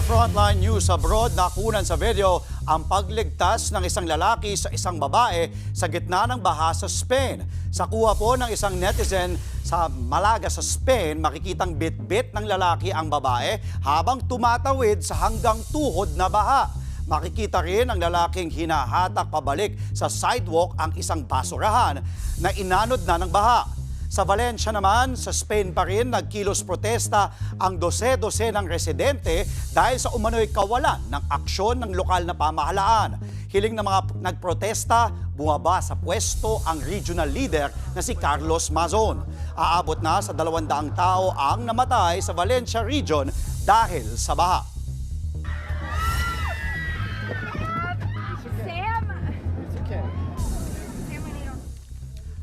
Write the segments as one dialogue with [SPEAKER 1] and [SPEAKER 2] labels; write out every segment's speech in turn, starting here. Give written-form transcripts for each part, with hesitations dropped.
[SPEAKER 1] Sa Frontline News Abroad, nakunan sa video ang pagligtas ng isang lalaki sa isang babae sa gitna ng baha sa Spain. Sa kuha po ng isang netizen sa Malaga sa Spain, makikitang bit-bit ng lalaki ang babae habang tumatawid sa hanggang tuhod na baha. Makikita rin ang lalaking hinahatak pabalik sa sidewalk ang isang basurahan na inanod na ng baha. Sa Valencia naman, sa Spain pa rin, nagkilos protesta ang dose-dosenang residente dahil sa umano'y kawalan ng aksyon ng lokal na pamahalaan. Hiling ng mga nagprotesta, bumaba sa pwesto ang regional leader na si Carlos Mazon. Aabot na sa 200 tao ang namatay sa Valencia region dahil sa baha.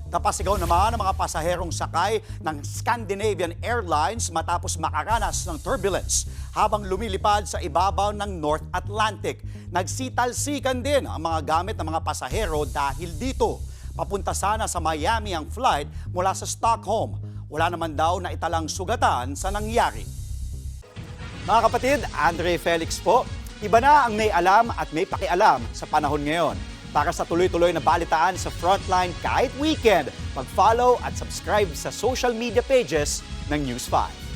[SPEAKER 1] Napasigaw naman ang mga pasaherong sakay ng Scandinavian Airlines matapos makaranas ng turbulence habang lumilipad sa ibabaw ng North Atlantic. Nagsitalsikan din ang mga gamit ng mga pasahero dahil dito. Papunta sana sa Miami ang flight mula sa Stockholm. Wala naman daw na italang sugatan sa nangyari. Mga kapatid, Andre Felix po. Iba na ang may alam at may pakialam sa panahon ngayon. Para sa tuloy-tuloy na balitaan sa Frontline kahit weekend, mag-follow at subscribe sa social media pages ng News 5.